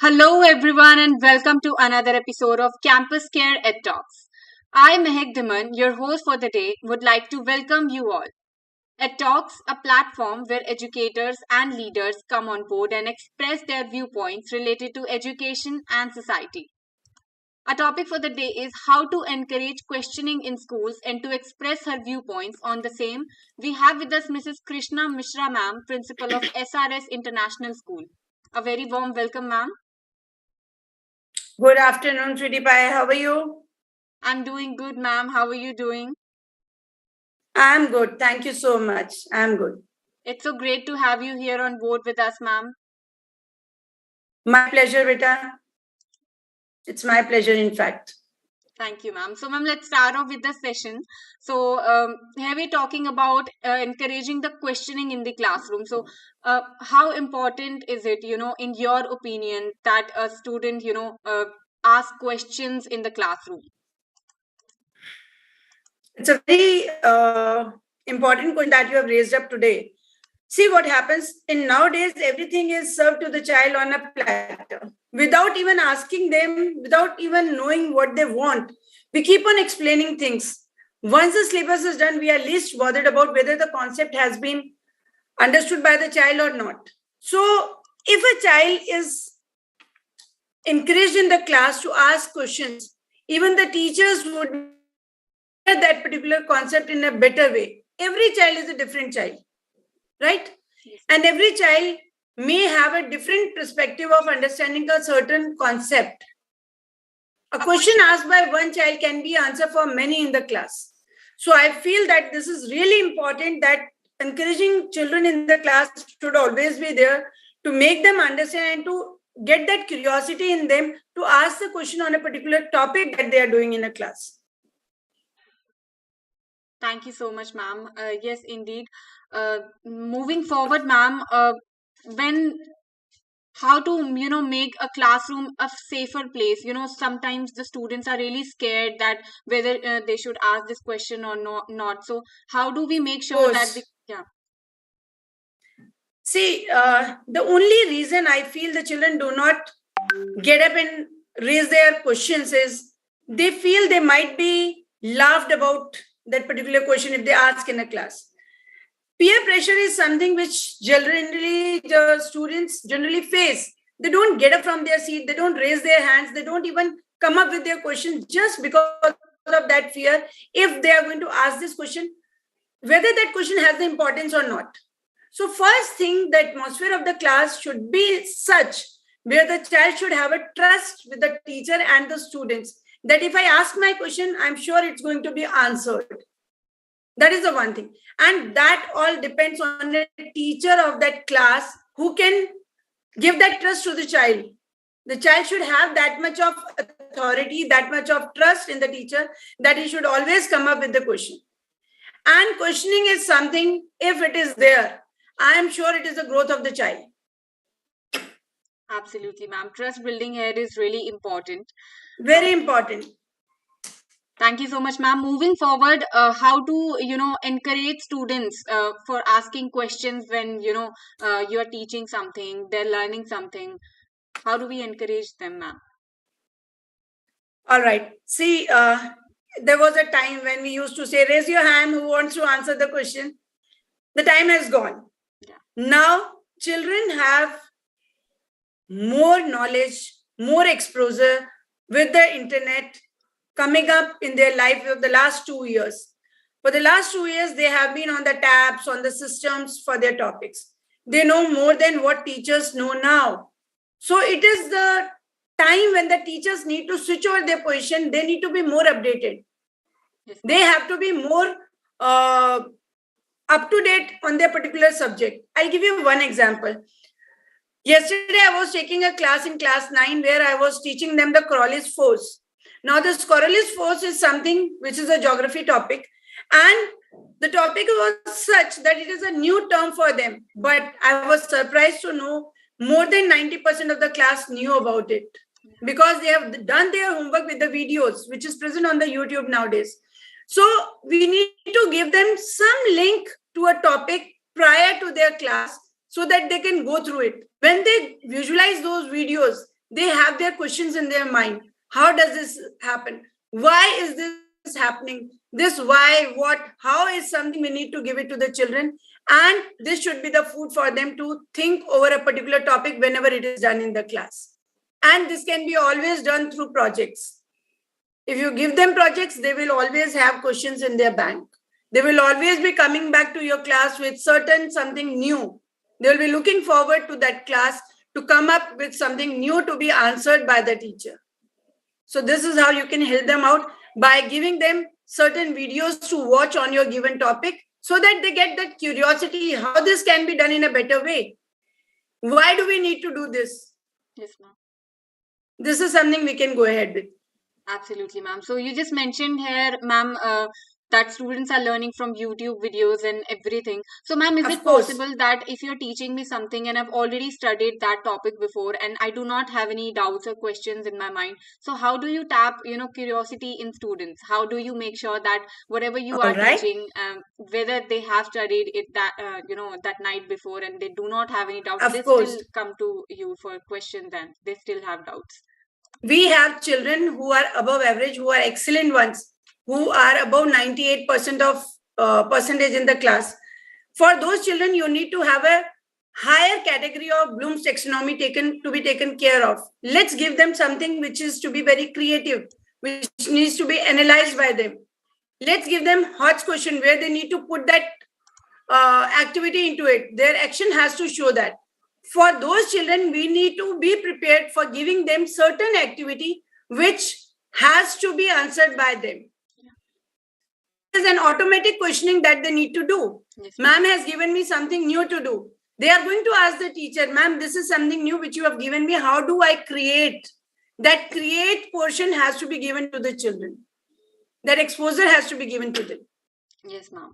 Hello, everyone, and welcome to another episode of CampusCare EdTalks. I, Mehek Dhiman, your host for the day, would like to welcome you all. EdTalks, a platform where educators and leaders come on board and express their viewpoints related to education and society. Our topic for the day is how to encourage questioning in schools, and to express her viewpoints on the same, we have with us Mrs. Krishna Mishra, ma'am, principal of SRS International School. A very warm welcome, ma'am. Good afternoon, Sweetie Pie. How are you? I'm doing good, ma'am. How are you doing? I'm good. Thank you so much. I'm good. It's so great to have you here on board with us, ma'am. My pleasure, Rita. It's my pleasure, in fact. Thank you, ma'am. So, ma'am, let's start off with the session. So, here we're talking about encouraging the questioning in the classroom. So, how important is it, in your opinion, that a student, ask questions in the classroom? It's a very important point that you have raised up today. See what happens in nowadays, everything is served to the child on a platter without even asking them, without even knowing what they want. We keep on explaining things. Once the syllabus is done, we are least bothered about whether the concept has been understood by the child or not. So, if a child is encouraged in the class to ask questions, even the teachers would that particular concept in a better way. Every child is a different child, right? Yes. And every child may have a different perspective of understanding a certain concept. A question asked by one child can be answered for many in the class. So I feel that this is really important, that encouraging children in the class should always be there to make them understand and to get that curiosity in them to ask the question on a particular topic that they are doing in a class. Thank you so much, ma'am. Yes, indeed. Moving forward, ma'am, when how to make a classroom a safer place. Sometimes the students are really scared that whether they should ask this question or not. So how do we make sure that yeah. See, the only reason I feel the children do not get up and raise their questions is they feel they might be laughed about that particular question if they ask in a class. Peer pressure is something which generally the students generally face. They don't get up from their seat, they don't raise their hands, they don't even come up with their question just because of that fear. If they are going to ask this question, whether that question has the importance or not. So first thing, the atmosphere of the class should be such where the child should have a trust with the teacher and the students, that if I ask my question, I'm sure it's going to be answered. That is the one thing. And that all depends on the teacher of that class who can give that trust to the child. The child should have that much of authority, that much of trust in the teacher, that he should always come up with the question. And questioning is something, if it is there, I am sure it is the growth of the child. Absolutely, ma'am. Trust building here is really important. Very important. Thank you so much, ma'am. Moving forward, how to encourage students for asking questions when you are teaching something, they're learning something. How do we encourage them, ma'am? All right. See, there was a time when we used to say, raise your hand who wants to answer the question. The time has gone. Yeah. Now, children have more knowledge, more exposure with the internet coming up in their life of the last 2 years. For the last 2 years, they have been on the tabs, on the systems for their topics. They know more than what teachers know now. So it is the time when the teachers need to switch over their position. They need to be more updated. Yes. They have to be more up to date on their particular subject. I'll give you one example. Yesterday, I was taking a class in class 9 where I was teaching them the Coriolis force. Now, this Coriolis force is something which is a geography topic, and the topic was such that it is a new term for them. But I was surprised to know more than 90% of the class knew about it because they have done their homework with the videos, which is present on the YouTube nowadays. So we need to give them some link to a topic prior to their class so that they can go through it. When they visualize those videos, they have their questions in their mind. How does this happen? Why is this happening? This why, what, how is something we need to give it to the children. And this should be the food for them to think over a particular topic whenever it is done in the class. And this can be always done through projects. If you give them projects, they will always have questions in their bank. They will always be coming back to your class with certain something new. They will be looking forward to that class to come up with something new to be answered by the teacher. So this is how you can help them out, by giving them certain videos to watch on your given topic, so that they get that curiosity how this can be done in a better way. Why do we need to do this? Yes, ma'am. This is something we can go ahead with. Absolutely, ma'am. So you just mentioned here, ma'am, that students are learning from YouTube videos and everything. So, ma'am, is Of it course. possible that if you're teaching me something and I've already studied that topic before and I do not have any doubts or questions in my mind, so how do you tap, curiosity in students? How do you make sure that whatever you All are right. teaching, whether they have studied it that, that night before and they do not have any doubts, Of they course. still come to you for questions and they still have doubts? We have children who are above average, who are excellent ones, who are above 98% of percentage in the class. For those children, you need to have a higher category of Bloom's taxonomy to be taken care of. Let's give them something which is to be very creative, which needs to be analyzed by them. Let's give them HOTS question where they need to put that activity into it. Their action has to show that. For those children, we need to be prepared for giving them certain activity which has to be answered by them. There's an automatic questioning that they need to do. Yes, ma'am has given me something new to do. They are going to ask the teacher, ma'am, this is something new which you have given me. How do I create? That create portion has to be given to the children. That exposure has to be given to them. Yes, ma'am.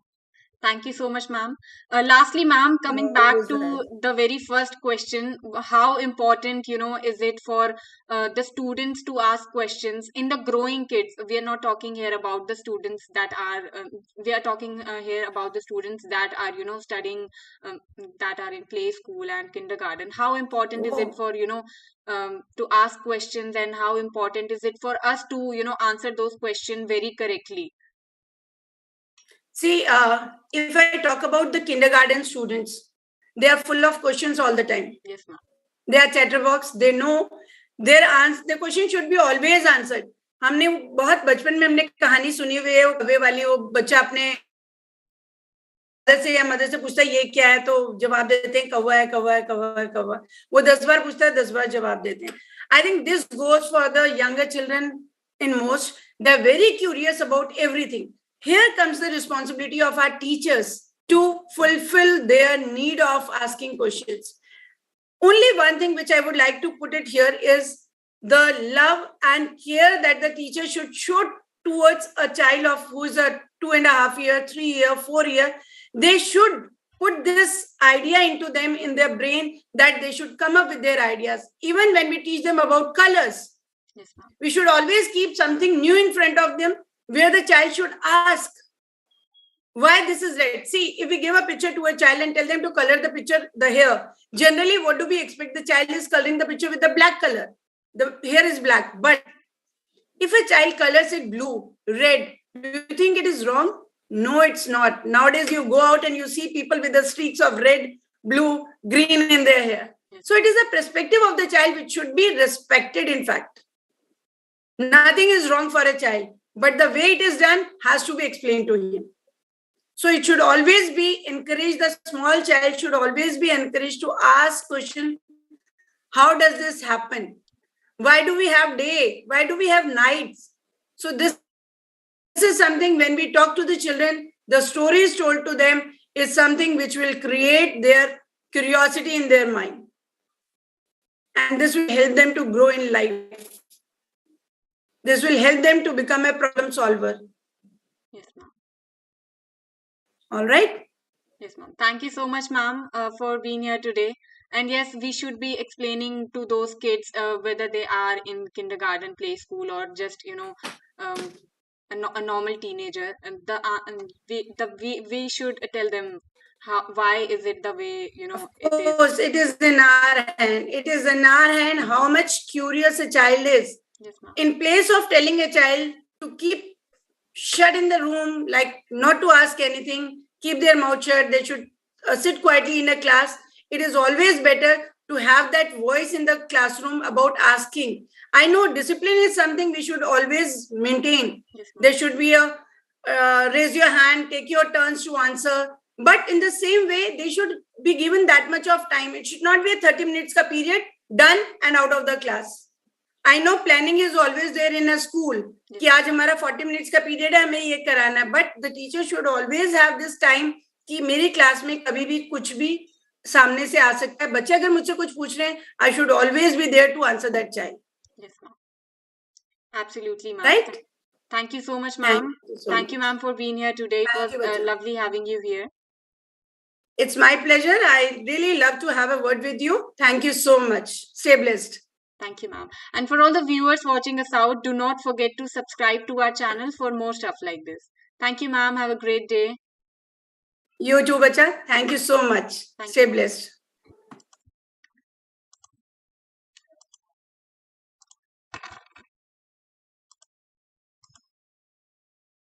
Thank you so much, ma'am. Lastly, ma'am, coming back to the very first question, how important, is it for the students to ask questions in the growing kids? We are not talking here about the students that are, we are talking here about the students that are, studying, that are in play school and kindergarten. How important is it for, to ask questions, and how important is it for us to, answer those questions very correctly? See, if I talk about the kindergarten students, they are full of questions all the time. Yes, ma'am. They are chatterbox. They know their question should be always answered. हमने बहुत बचपन में हमने कहानी सुनी हुई है, वो कौवे वाली, वो बच्चा अपने फादर से या मदर से पूछता है ये क्या है, तो जवाब देते हैं कौवा है, कौवा है, कौवा है, कौवा. वो 10 बार पूछता है, 10 बार जवाब देते हैं. I think this goes for the younger children in most. They're very curious about everything. Here comes the responsibility of our teachers to fulfill their need of asking questions. Only one thing which I would like to put it here is the love and care that the teacher should show towards a child of who is a 2.5 year, 3 year, 4 year. They should put this idea into them in their brain that they should come up with their ideas. Even when we teach them about colors, Yes, ma'am. we should always keep something new in front of them where the child should ask why this is red. See, if we give a picture to a child and tell them to color the picture, the hair, generally what do we expect? The child is coloring the picture with the black color. The hair is black. But if a child colors it blue, red, do you think it is wrong? No, it's not. Nowadays you go out and you see people with the streaks of red, blue, green in their hair. So it is a perspective of the child which should be respected, in fact. Nothing is wrong for a child, but the way it is done has to be explained to him. So it should always be encouraged, the small child should always be encouraged to ask question, how does this happen? Why do we have day? Why do we have nights? So this is something when we talk to the children, the stories told to them is something which will create their curiosity in their mind. And this will help them to grow in life. This will help them to become a problem solver. Yes, ma'am. All right. Yes, ma'am. Thank you so much, ma'am, for being here today. And yes, we should be explaining to those kids whether they are in kindergarten, play school, or just a normal teenager. And we should tell them why is it the way, you know, Of course, it is in our hand. It is in our hand how much curious a child is. Yes, ma'am. In place of telling a child to keep shut in the room, like not to ask anything, keep their mouth shut, they should sit quietly in a class. It is always better to have that voice in the classroom about asking. I know discipline is something we should always maintain. Yes, ma'am. There should be a raise your hand, take your turns to answer. But in the same way, they should be given that much of time. It should not be a 30 minutes ka period, done and out of the class. I know planning is always there in a school. कि आज हमारा 40 minutes का period है, हमें ये कराना है. But the teacher should always have this time कि मेरी class में कभी भी कुछ भी सामने से आ सकता है. बच्चे अगर मुझसे कुछ पूछ रहे हैं, I should always be there to answer that child. Yes, ma'am. Absolutely, ma'am. Right? Thank you so much, ma'am. Thank you, ma'am, for being here today. It was lovely having you here. It's my pleasure. I really love to have a word with you. Thank you so much. Stay blessed. Thank you, ma'am. And for all the viewers watching us out, do not forget to subscribe to our channel for more stuff like this. Thank you, ma'am. Have a great day. You too, bacha. Thank you so much. Stay blessed.